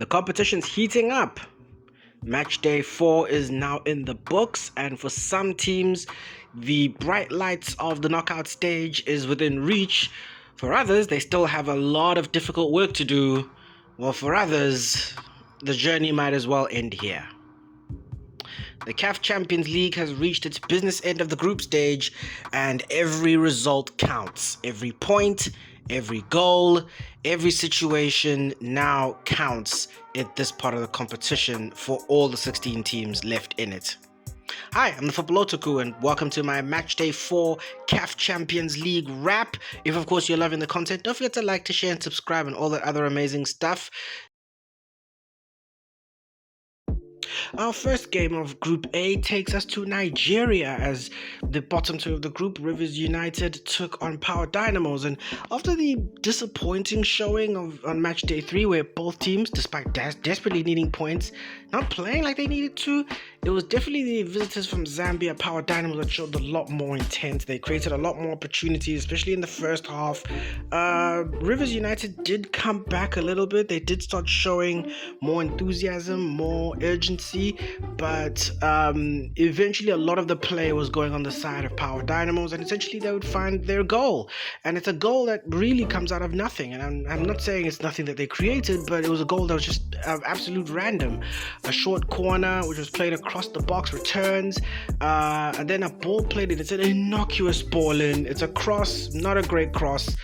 The competition's heating up. Matchday 4 is now in the books, and for some teams, the bright lights of the knockout stage is within reach. For others, they still have a lot of difficult work to do. Well, for others, the journey might as well end here. The CAF Champions League has reached its business end of the group stage, and every result counts. Every point, every goal, every situation now counts at this part of the competition for all the 16 teams left in it. Hi, I'm the Football Otaku, and welcome to my Matchday 4 CAF Champions League wrap. If, of course, you're loving the content, don't forget to like, to share, and subscribe, and all that other amazing stuff. Our first game of Group A takes us to Nigeria as the bottom two of the group, Rivers United, took on Power Dynamos. And after the disappointing showing on match day 3, where both teams, despite desperately needing points, not playing like they needed to, it was definitely the visitors from Zambia, Power Dynamos, that showed a lot more intent. They created a lot more opportunities, especially in the first half. Rivers United did come back a little bit. They did start showing more enthusiasm, more urgency, but eventually a lot of the play was going on the side of Power Dynamos, and essentially they would find their goal. And it's a goal that really comes out of nothing. And I'm not saying it's nothing that they created, but it was a goal that was just absolute random. A short corner which was played across the box, returns, and then a ball played in. It's an innocuous ball in. It's a cross, not a great cross,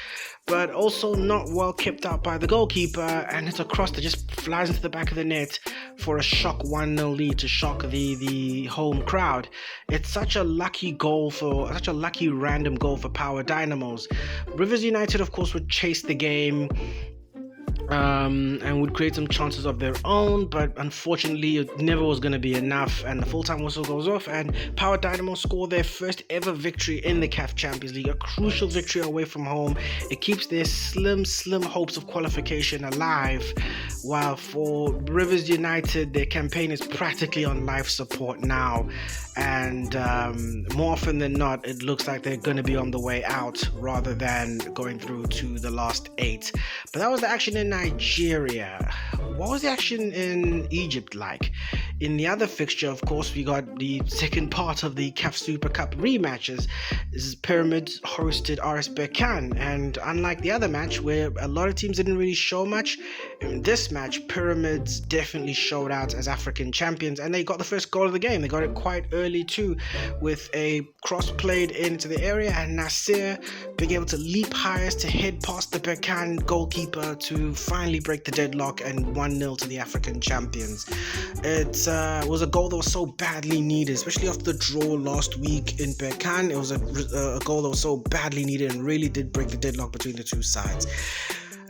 but also not well kept out by the goalkeeper, and it's a cross that just flies into the back of the net for a shock 1-0 lead to shock the home crowd. It's such a lucky random goal for Power Dynamos. Rivers United, of course, would chase the game and would create some chances of their own, but unfortunately it never was going to be enough, and the full-time whistle goes off, and Power Dynamo score their first ever victory in the CAF Champions League, a crucial victory away from home. It keeps their slim hopes of qualification alive, while for Rivers United, their campaign is practically on life support now, and more often than not, it looks like they're going to be on the way out rather than going through to the last 8. But that was the action in Nigeria. What was the action in Egypt like? In the other fixture, of course, we got the second part of the CAF Super Cup rematches. This is Pyramids hosted RS Berkane, and unlike the other match where a lot of teams didn't really show much, in this match Pyramids definitely showed out as African champions, and they got the first goal of the game. They got it quite early too, with a cross played into the area, and Nasir being able to leap highest to head past the Berkane goalkeeper to finally break the deadlock and 1-0 to the African champions. It was a goal that was so badly needed, especially after the draw last week in Berkane. It was a goal that was so badly needed and really did break the deadlock between the two sides.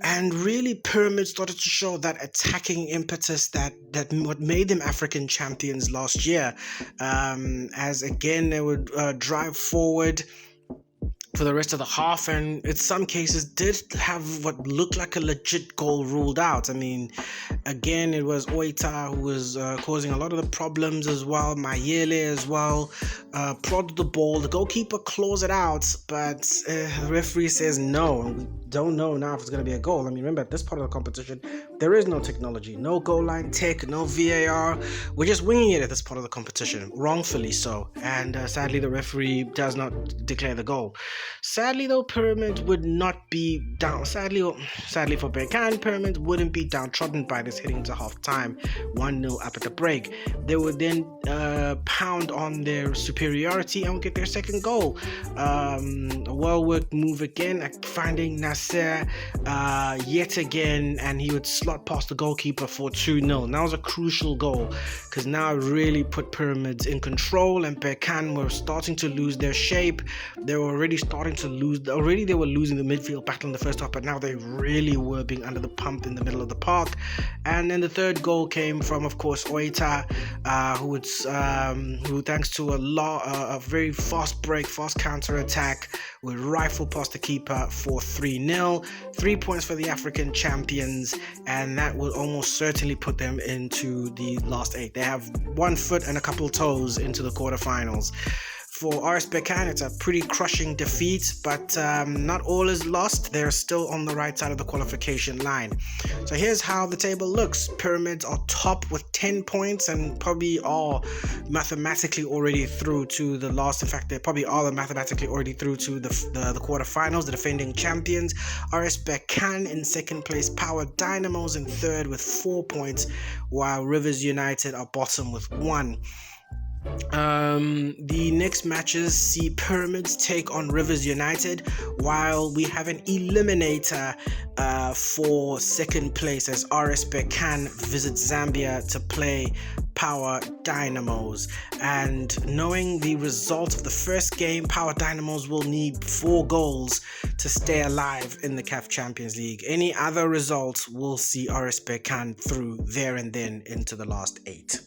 And really, Pyramids started to show that attacking impetus that what made them African champions last year, as again they would drive forward for the rest of the half, and in some cases did have what looked like a legit goal ruled out. I mean, again, it was Oita who was causing a lot of the problems as well. Mayele as well prodded the ball. The goalkeeper claws it out, but the referee says no. We don't know now if it's going to be a goal. I mean, remember, at this part of the competition, there is no technology, no goal line tech, no VAR. We're just winging it at this part of the competition, wrongfully so. And sadly, the referee does not declare the goal. Sadly, though, Pyramids would not be down. Sadly for Berkane, Pyramids wouldn't be downtrodden by this heading into half time, 1-0 up at the break. They would then pound on their superiority and get their second goal. A well-worked move again, finding Nasser yet again, and he would slot past the goalkeeper for 2-0. And that was a crucial goal, because now it really put Pyramids in control, and Berkane were starting to lose their shape. They were already they were losing the midfield battle in the first half, but now they really were being under the pump in the middle of the park. And then the third goal came from, of course, Oita, who thanks to a very fast counter attack, would rifle past the keeper for 3-0. 3 points for the African champions, and that will almost certainly put them into the last 8. They have 1 foot and a couple toes into the quarterfinals. For RS Berkane, it's a pretty crushing defeat, but not all is lost. They're still on the right side of the qualification line. So here's how the table looks. Pyramids are top with 10 points and probably are mathematically already through to the last. In fact, they probably are mathematically already through to the quarterfinals, the defending champions. RS Berkane in second place, Power Dynamos in third with 4 points, while Rivers United are bottom with 1. The next matches see Pyramids take on Rivers United, while we have an eliminator for second place as RS Berkane visits Zambia to play Power Dynamos. And knowing the result of the first game, Power Dynamos will need 4 goals to stay alive in the CAF Champions League. Any other results will see RS Berkane through there and then into the last 8.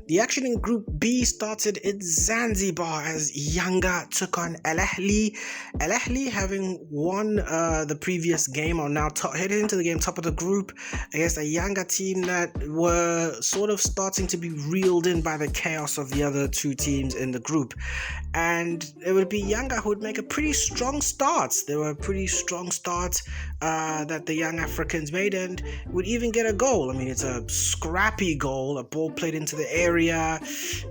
The action in Group B started in Zanzibar as Yanga took on Al Ahly. Al Ahly, having won the previous game, are now headed into the game top of the group against a Yanga team that were sort of starting to be reeled in by the chaos of the other 2 teams in the group. And it would be Yanga who would make a pretty strong start. There were pretty strong starts that the young Africans made, and would even get a goal. I mean, it's a scrappy goal, a ball played into the area,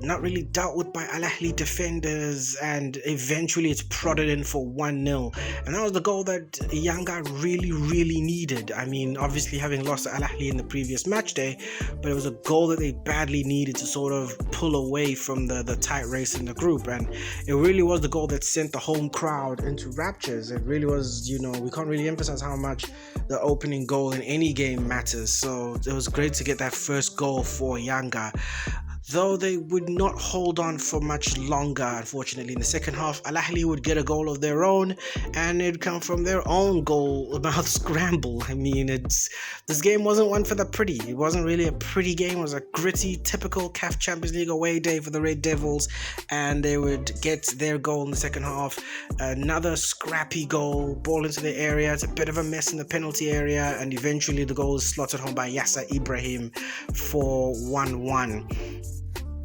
not really dealt with by Al Ahly defenders, and eventually it's prodded in for 1-0. And that was the goal that Yanga really needed. I mean, obviously having lost to Al Ahly in the previous match day, but it was a goal that they badly needed to sort of pull away from the tight race in the group. And it really was the goal that sent the home crowd into raptures. It really was, we can't really emphasize how much the opening goal in any game matters. So it was great to get that first goal for Yanga. Though they would not hold on for much longer, unfortunately. In the second half, Al Ahly would get a goal of their own, and it'd come from their own goal-mouth scramble. I mean, this game wasn't one for the pretty. It wasn't really a pretty game. It was a gritty, typical CAF Champions League away day for the Red Devils, and they would get their goal in the second half. Another scrappy goal, ball into the area. It's a bit of a mess in the penalty area, and eventually the goal is slotted home by Yasser Ibrahim for 1-1.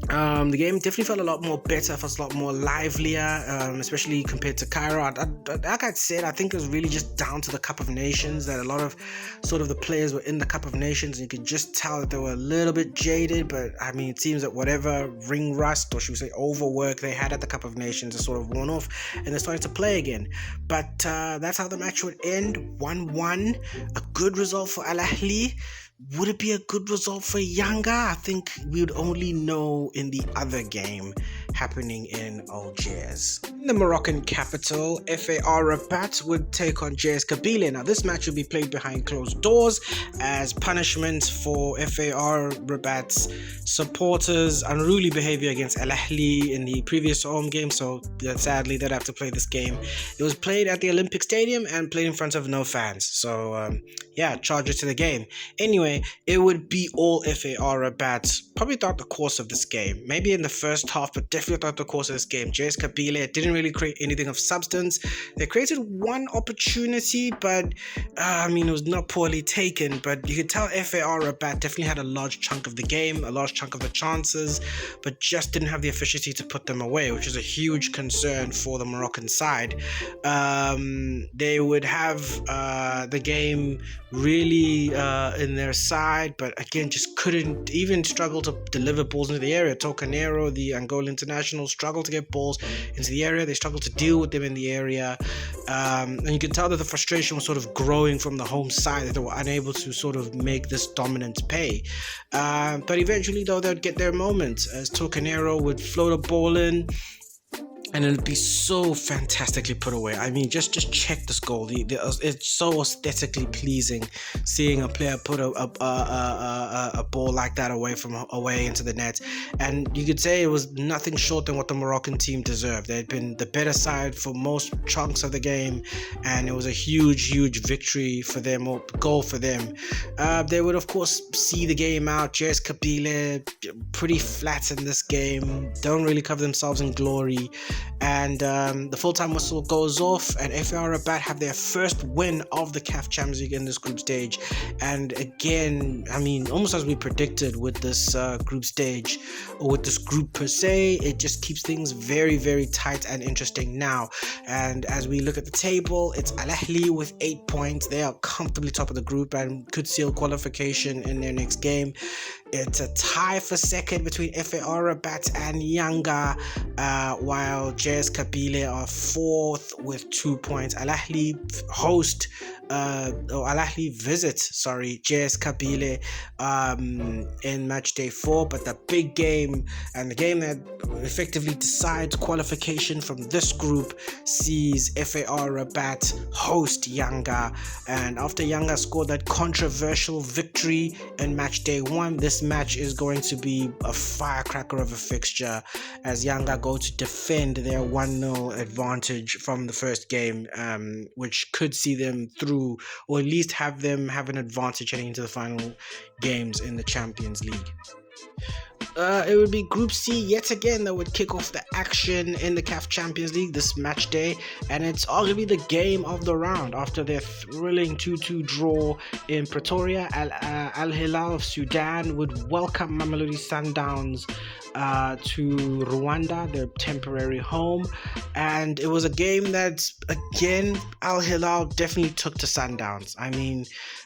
The game definitely felt a lot more better, felt a lot more livelier, especially compared to Cairo. Like I said, I think it was really just down to the Cup of Nations, that a lot of sort of the players were in the Cup of Nations, and you could just tell that they were a little bit jaded. But I mean, it seems that whatever ring rust, or should we say overwork, they had at the Cup of Nations is sort of worn off, and they're starting to play again. But that's how the match would end, 1-1. A good result for Al Ahly. Would it be a good result for Yanga? I think we would only know in the other game happening in Algiers. In the Moroccan capital, FAR Rabat would take on JS Kabylie. Now, this match will be played behind closed doors as punishment for FAR Rabat's supporters' unruly behavior against Al Ahly in the previous home game, so sadly they'd have to play this game. It was played at the Olympic Stadium and played in front of no fans, so charge it to the game. Anyway, it would be all FAR Rabat probably throughout the course of this game. Maybe in the first half, but definitely throughout the course of this game. JS Kabylie didn't really create anything of substance. They created one opportunity, but it was not poorly taken. But you could tell FAR Rabat definitely had a large chunk of the game, a large chunk of the chances, but just didn't have the efficiency to put them away, which is a huge concern for the Moroccan side. They would have the game really in their side, but again, just couldn't even struggle to deliver balls into the area. Tocanero, the Angola international, struggled to get balls into the area. They struggled to deal with them in the area, and you can tell that the frustration was sort of growing from the home side, that they were unable to sort of make this dominance pay. But eventually, though, they'd get their moment as Tocanero would float a ball in, and it'd be so fantastically put away. I mean, just check this goal. It's so aesthetically pleasing seeing a player put a ball like that away into the net. And you could say it was nothing short than what the Moroccan team deserved. They'd been the better side for most chunks of the game, and it was a huge victory for them, or goal for them. They would, of course, see the game out. JS Kabylie pretty flat in this game. Don't really cover themselves in glory. And the full-time whistle goes off, and FAR Rabat have their first win of the CAF Champions League in this group stage. And again, I mean, almost as we predicted with this group stage, or with this group per se, it just keeps things very, very tight and interesting now. And as we look at the table, it's Al Ahly with 8 points. They are comfortably top of the group and could seal qualification in their next game. It's a tie for second between FAR Rabat and Yanga, while JS Kabylie are fourth with 2 points. Al Ahly visit JS Kabylie in Matchday 4, but the big game and the game that effectively decides qualification from this group sees FAR Rabat host Yanga. And after Yanga scored that controversial victory in Matchday 1, this match is going to be a firecracker of a fixture as Yanga go to defend their 1-0 advantage from the first game, which could see them through, or at least have them have an advantage heading into the final games in the Champions League. It would be Group C yet again that would kick off the action in the CAF Champions League this match day, and it's arguably the game of the round after their thrilling 2-2 draw in Pretoria. Al Hilal of Sudan would welcome Mamelodi Sundowns to Rwanda, their temporary home, and it was a game that, again, Al Hilal definitely took to Sundowns. I mean,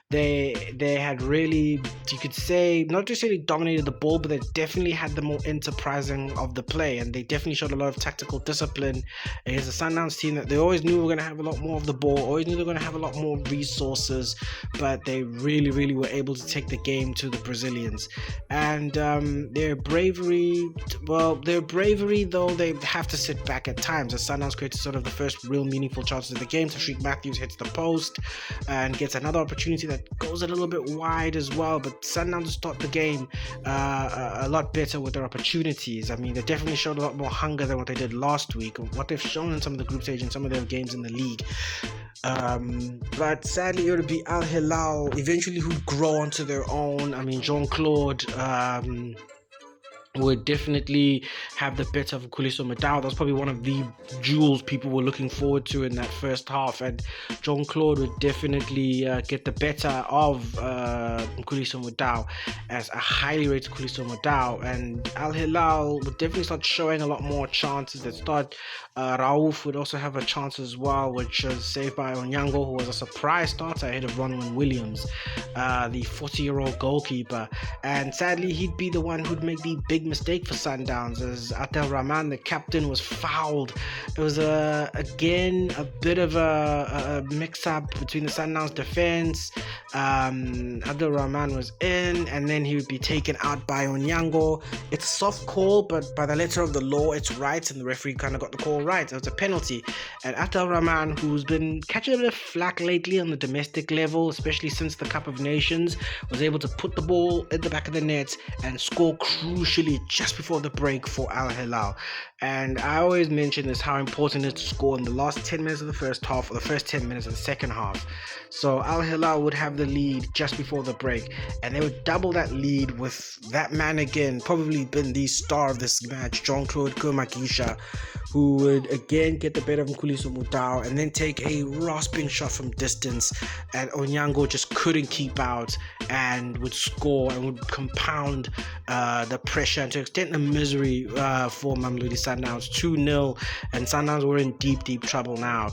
they had really, you could say, not necessarily dominated the ball, but they definitely had the more enterprising of the play, and they definitely showed a lot of tactical discipline against the Sundowns team that they always knew were going to have a lot more of the ball, always knew they were going to have a lot more resources, but they really, really were able to take the game to the Brazilians. And their bravery, though, they have to sit back at times. The Sundowns created sort of the first real meaningful chances of the game. Tashreeq Matthews hits the post and gets another opportunity that goes a little bit wide as well, but Sundowns start the game a lot better with their opportunities. I mean, they definitely showed a lot more hunger than what they did last week, what they've shown in some of the group stage and some of their games in the league. But sadly, it would be Al Hilal eventually who grow onto their own. I mean, Jean-Claude would definitely have the better of Khuliso Mudau. That was probably one of the jewels people were looking forward to in that first half, and Jean-Claude would definitely get the better of Khuliso Mudau as a highly rated Khuliso Mudau, and Al Hilal would definitely start showing a lot more chances. Rauf would also have a chance as well, which was saved by Onyango, who was a surprise starter ahead of Ronwen Williams, the 40-year-old goalkeeper, and sadly he'd be the one who'd make the big mistake for Sundowns as Abdel Rahman, the captain, was fouled. It was again a bit of a mix-up between the Sundowns defense. Abdel Rahman was in, and then he would be taken out by Onyango. It's a soft call, but by the letter of the law, it's right, and the referee kind of got the call right. It was a penalty, and Abdel Rahman, who's been catching a bit of flack lately on the domestic level, especially since the Cup of Nations, was able to put the ball in the back of the net and score crucially just before the break for Al Hilal. And I always mention this, how important it is to score in the last 10 minutes of the first half or the first 10 minutes of the second half. So Al Hilal would have the lead just before the break, and they would double that lead with that man again, probably been the star of this match, Jean-Claude Komakisha, who would again get the better of Khuliso Mudau and then take a rasping shot from distance, and Onyango just couldn't keep out and would score and would compound the pressure and to extend the misery for Mamelodi Sundowns. 2-0, and Sundowns were in deep trouble now.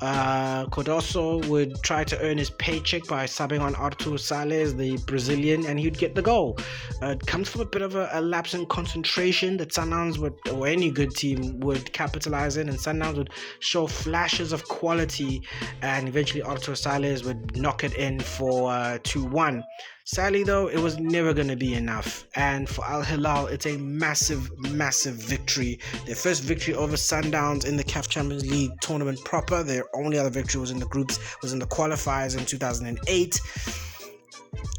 Cardoso would try to earn his paycheck by subbing on Artur Salles, the Brazilian, and he'd get the goal. It comes from a bit of a lapse in concentration that Sundowns would, or any good team would, capitalize in, and Sundowns would show flashes of quality, and eventually Artur Salles would knock it in for 2-1. Sadly though, it was never going to be enough, and for Al Hilal, it's a massive victory. Their first victory over Sundowns in the CAF Champions League tournament proper. Their only other victory was in the groups, was in the qualifiers in 2008.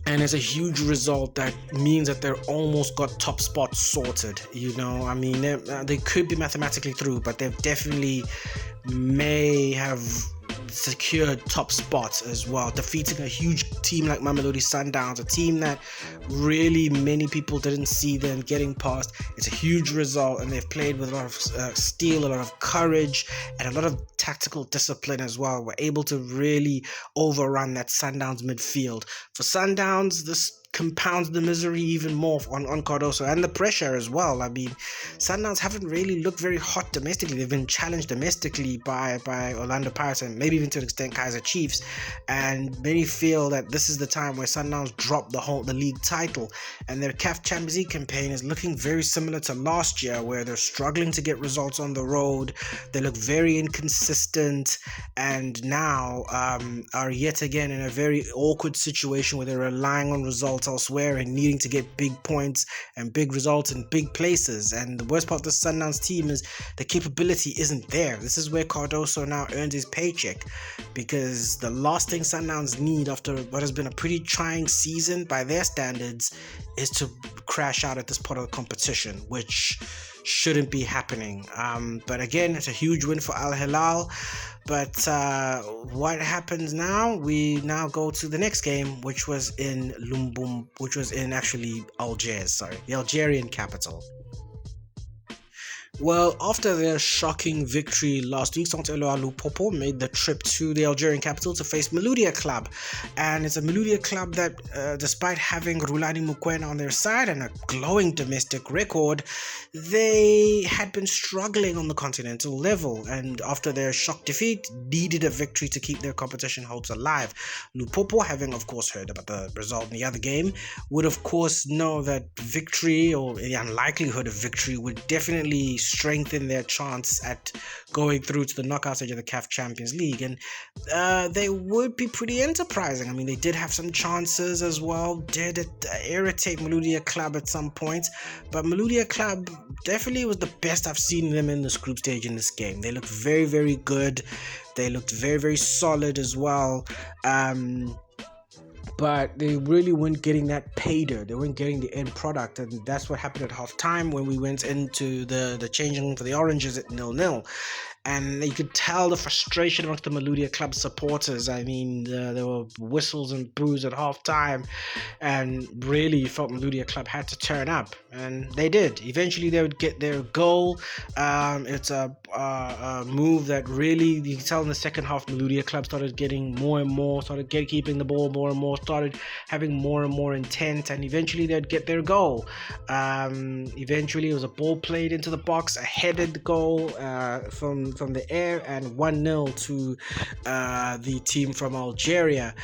And it's a huge result that means that they're almost got top spots sorted. You know, I mean, they could be mathematically through, but they definitely may have secured top spots as well, defeating a huge team like Mamelodi Sundowns, a team that really many people didn't see them getting past. It's a huge result, and they've played with a lot of steel, a lot of courage, and a lot of tactical discipline as well. We're able to really overrun that Sundowns midfield. For Sundowns, this compounds the misery even more on Cardoso, and the pressure as well. I mean, Sundowns haven't really looked very hot domestically. They've been challenged domestically by Orlando Pirates and maybe even to an extent Kaizer Chiefs, and many feel that this is the time where Sundowns drop the league title, and their CAF Champions League campaign is looking very similar to last year, where they're struggling to get results on the road. They look very inconsistent, and now are yet again in a very awkward situation where they're relying on results elsewhere and needing to get big points and big results in big places. And the worst part of the Sundowns team is the capability isn't there. This is where Cardoso now earns his paycheck, because the last thing Sundowns need after what has been a pretty trying season by their standards is to crash out at this part of the competition, which shouldn't be happening. But again, it's a huge win for Al Hilal. But what happens now? We now go to the next game, which was in actually Algiers, the Algerian capital. Well, after their shocking victory last week, Lupopo made the trip to the Algerian capital to face Maloudia Club. And it's a Maloudia Club that, despite having Rulani Mukwena on their side and a glowing domestic record, they had been struggling on the continental level. And after their shock defeat, needed a victory to keep their competition hopes alive. Lupopo, having of course heard about the result in the other game, would of course know that victory, or the unlikelihood of victory, would definitely strengthen their chance at going through to the knockout stage of the CAF Champions League, and they would be pretty enterprising. I mean, they did have some chances as well, did irritate Maloudia Club at some point, but Maloudia Club definitely was the best I've seen them in this group stage in this game. They looked very, very good. They looked very, very solid as well. But they really weren't getting that payday. They weren't getting the end product, and that's what happened at half time when we went into the changing room for the Oranges at 0-0. And you could tell the frustration amongst the Maloudia Club supporters. I mean, there were whistles and boos at half time, and really you felt Maloudia Club had to turn up, and they did. Eventually they would get their goal. It's a move that really, you can tell in the second half, Maloudia Club started getting more and more, keeping the ball more and more, started having more and more intent, and eventually they'd get their goal. Eventually it was a ball played into the box, a headed goal from the air, and 1-0 to the team from Algeria.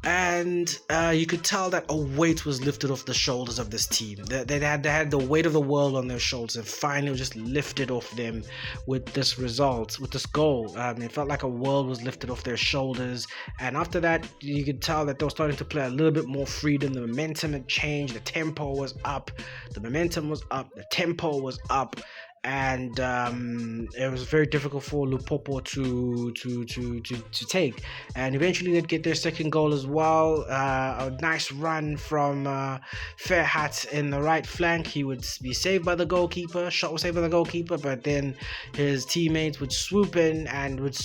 And you could tell that a weight was lifted off the shoulders of this team. They had the weight of the world on their shoulders, and finally was just lifted off them with this result, with this goal. It felt like a world was lifted off their shoulders, and after that you could tell that they were starting to play a little bit more freedom. The momentum had changed, the tempo was up, the tempo was up, and it was very difficult for Lupopo to take. And eventually they'd get their second goal as well. A nice run from Fairhat in the right flank. He would be saved by the goalkeeper. Shot was saved by the goalkeeper, but then his teammates would swoop in and would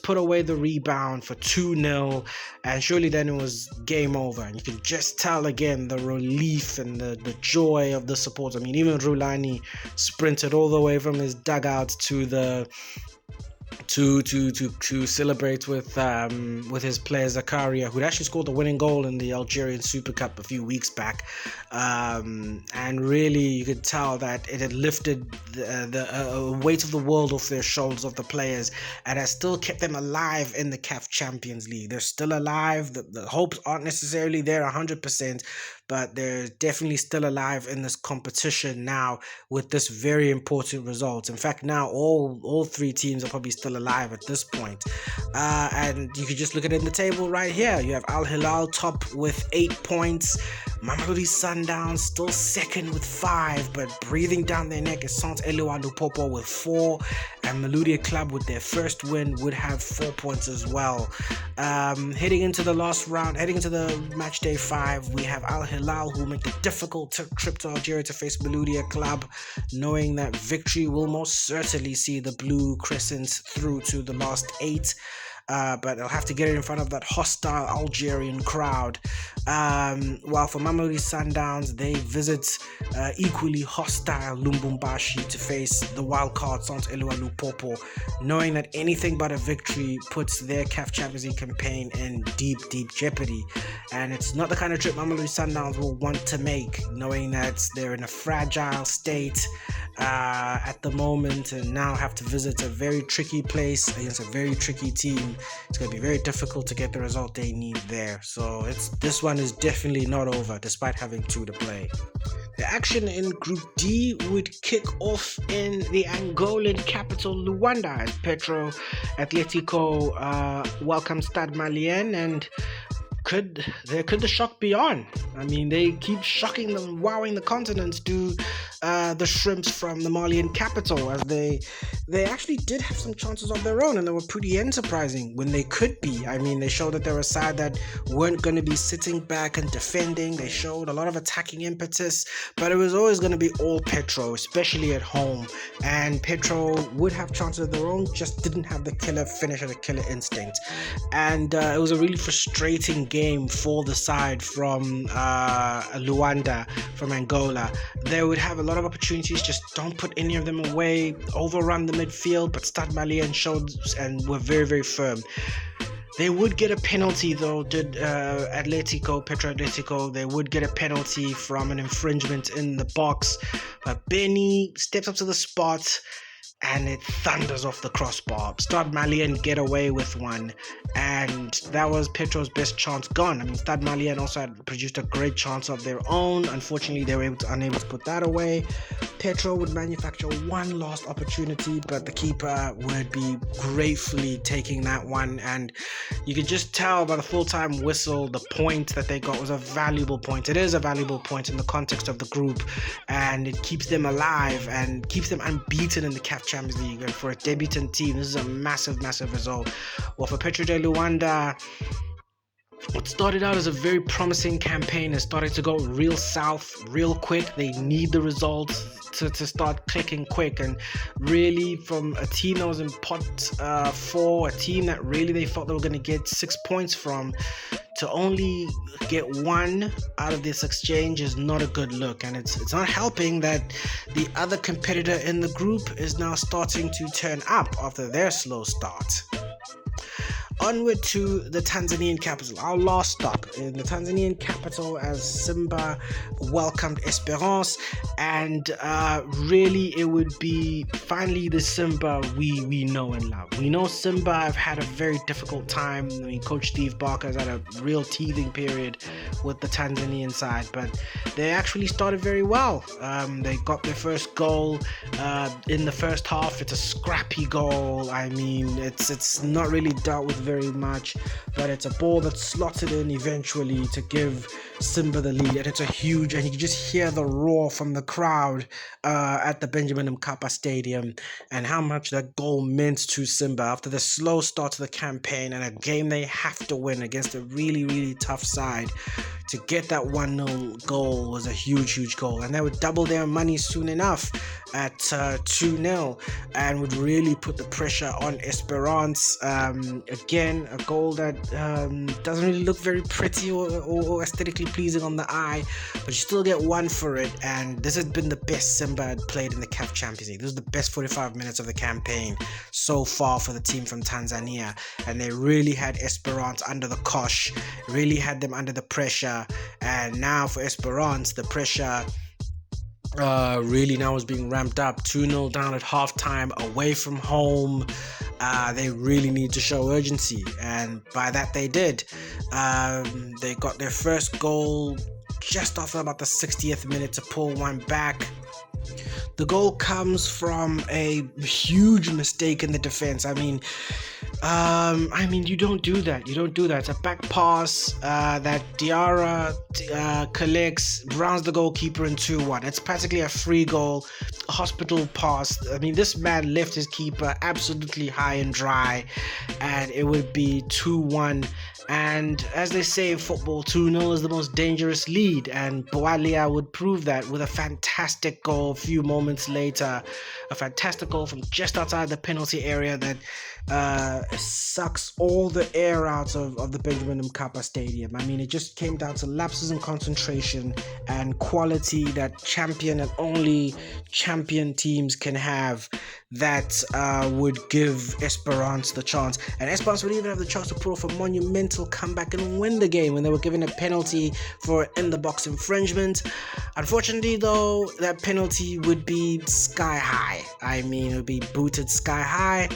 put away the rebound for 2-0. And surely then it was game over. And you can just tell again the relief and the joy of the support. I mean, even Rulani sprinted all the way from his dugout to the to celebrate with his player Zakaria, who'd actually scored the winning goal in the Algerian Super Cup a few weeks back, and really you could tell that it had lifted the weight of the world off their shoulders of the players, and has still kept them alive in the CAF Champions League. They're still alive. The hopes aren't necessarily there 100%, but they're definitely still alive in this competition now with this very important result. In fact, now all three teams are probably still alive at this point. And you can just look at it in the table right here. You have Al Hilal top with 8 points. Mamelodi Sundowns still second with 5, but breathing down their neck is Sant Elua Lupopo with 4, and Maloudia Club with their first win would have 4 points as well. Heading into the last round, heading into the Matchday 5, we have Al Hilal, who make the difficult trip to Algeria to face Maloudia Club, knowing that victory will most certainly see the Blue Crescents through to the last 8. but they'll have to get it in front of that hostile Algerian crowd. While for Mamelodi Sundowns, they visit equally hostile Lubumbashi to face the wildcard Sans Elua Lupopo, knowing that anything but a victory puts their CAF Champions League campaign in deep jeopardy. And it's not the kind of trip Mamelodi Sundowns will want to make, knowing that they're in a fragile state at the moment and now have to visit a very tricky place against a very tricky team. It's going to be very difficult to get the result they need there. So this one is definitely not over despite having 2 to play. The action in Group D would kick off in the Angolan capital Luanda as Petro Atletico welcomes Stade Malien, and could the shock be on? I mean, they keep shocking them, wowing the continent to the Shrimps from the Malian capital, as they actually did have some chances of their own, and they were pretty enterprising when they could be. I mean, they showed that they were a side that weren't going to be sitting back and defending. They showed a lot of attacking impetus, but it was always going to be all Petro, especially at home. And Petro would have chances of their own, just didn't have the killer finish or the killer instinct. And it was a really frustrating game for the side from Luanda, from Angola. They would have a lot of opportunities, just don't put any of them away, overrun the midfield, but Stade Malien showed and were very firm. They would get a penalty though, did Petro Atletico. They would get a penalty from an infringement in the box, but Benny steps up to the spot and it thunders off the crossbar. Stade Malien get away with one, and that was Petro's best chance gone. I mean, Stade Malien also had produced a great chance of their own. Unfortunately, they were unable to put that away. Petro would manufacture one last opportunity, but the keeper would be gratefully taking that one, and you could just tell by the full-time whistle the point that they got was a valuable point. It is a valuable point in the context of the group, and it keeps them alive and keeps them unbeaten in the CAF Champions League. And for a debutant team, this is a massive result. Well, for Petro de Luanda, what started out as a very promising campaign is starting to go real south real quick. They need the results to start clicking quick, and really from a team that was in pot 4, a team that really they thought they were going to get 6 points from, to only get 1 out of this exchange is not a good look. And it's not helping that the other competitor in the group is now starting to turn up after their slow start. Onward to the Tanzanian capital, our last stop in the Tanzanian capital, as Simba welcomed Esperance, and really it would be finally the Simba we know and love. We know Simba have had a very difficult time. I mean, Coach Steve Barker's had a real teething period with the Tanzanian side, but they actually started very well. They got their first goal in the first half. It's a scrappy goal. I mean, it's not really dealt with very much, but it's a ball that's slotted in eventually to give Simba the lead, and it's a huge, and you can just hear the roar from the crowd at the Benjamin Mkapa Stadium, and how much that goal meant to Simba after the slow start to the campaign and a game they have to win against a really tough side. To get that 1-0 goal was a huge goal, and they would double their money soon enough at 2-0, and would really put the pressure on Esperance. Again, a goal that doesn't really look very pretty or aesthetically pleasing on the eye, but you still get 1 for it. And this has been the best Simba had played in the CAF Champions League. This is the best 45 minutes of the campaign so far for the team from Tanzania, and they really had Esperance under the cosh, really had them under the pressure. And now for Esperance, the pressure really now is being ramped up. 2-0 down at halftime, away from home. They really need to show urgency, and by that they did. They got their first goal just after about the 60th minute to pull one back. The goal comes from a huge mistake in the defense. I mean, you don't do that. It's a back pass that Diarra collects, rounds the goalkeeper in 2-1. It's practically a free goal, a hospital pass. I mean, this man left his keeper absolutely high and dry, and it would be 2-1 And as they say in football, 2-0 is the most dangerous lead. And Boalia would prove that with a fantastic goal a few moments later. A fantastic goal from just outside the penalty area that sucks all the air out of the Benjamin Mkapa Stadium. I mean, it just came down to lapses in concentration and quality that champion and only champion teams can have that would give Esperance the chance. And Esperance would even have the chance to pull off a monumental comeback and win the game when they were given a penalty for in-the-box infringement. Unfortunately, though, that penalty would be sky high. I mean, it would be booted sky high.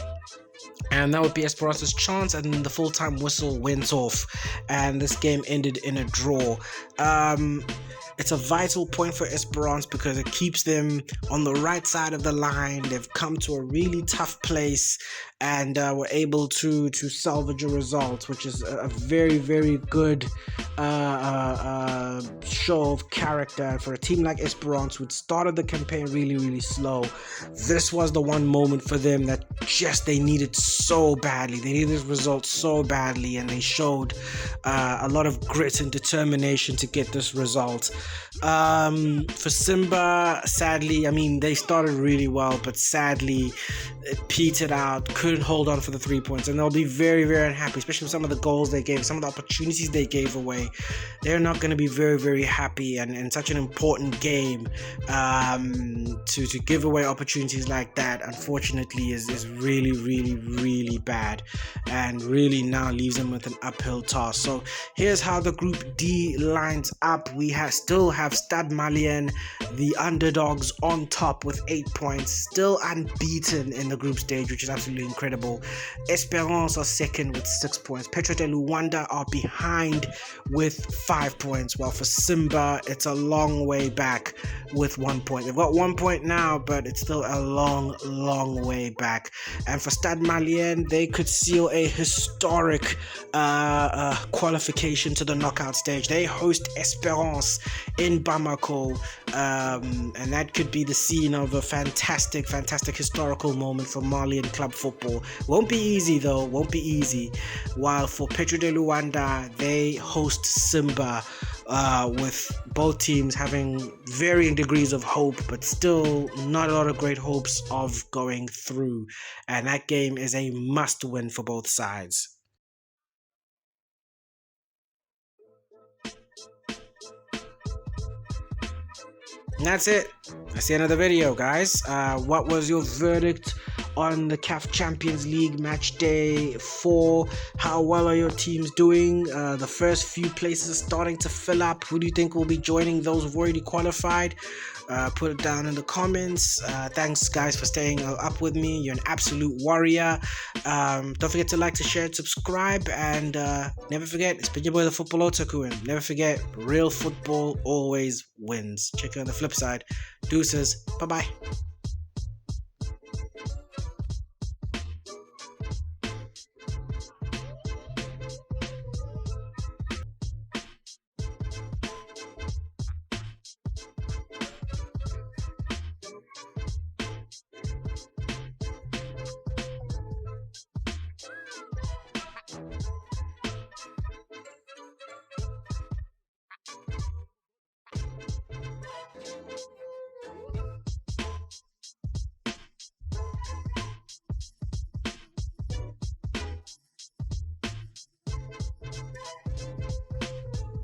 And that would be Esperance's chance, and the full-time whistle went off, and this game ended in a draw. It's a vital point for Esperance because it keeps them on the right side of the line. They've come to a really tough place and were able to salvage a result, which is a very, very good show of character for a team like Esperance, who started the campaign really, really slow. This was the one moment for them that just they needed so badly. They needed this result so badly, and they showed a lot of grit and determination to get this result. For Simba, sadly, I mean, they started really well, but sadly it petered out, couldn't hold on for the 3 points, and they'll be very, very unhappy, especially with some of the goals they gave, some of the opportunities they gave away. They're not going to be very, very happy, and in such an important game, to give away opportunities like that, unfortunately, is really, really, really bad, and really now leaves them with an uphill task. So here's how the Group D lines up. We still have Stade Malien, the underdogs, on top with 8 points, still unbeaten in the group stage, which is absolutely incredible. Esperance are second with 6 points. Petro de Luanda are behind with 5 points, while for Simba, it's a long way back with 1 point. They've got 1 point now, but it's still a long, long way back. And for Stade Malien, they could seal a historic qualification to the knockout stage. They host Esperance in Bamako, and that could be the scene of a fantastic, fantastic historical moment for Malian club football. Won't be easy though, won't be easy. While for Petro de Luanda, they host Simba, with both teams having varying degrees of hope, but still not a lot of great hopes of going through. And that game is a must win for both sides. And that's it. That's the end of the video, guys. What was your verdict on the CAF Champions League match day 4? How well are your teams doing? The first few places are starting to fill up. Who do you think will be joining those who've already qualified? Put it down in the comments. Thanks, guys, for staying up with me. You're an absolute warrior. Don't forget to like, to share, and subscribe. And never forget, it's been your boy, the Football Otaku. And never forget, real football always wins. Check you on the flip side. Deuces. Bye-bye.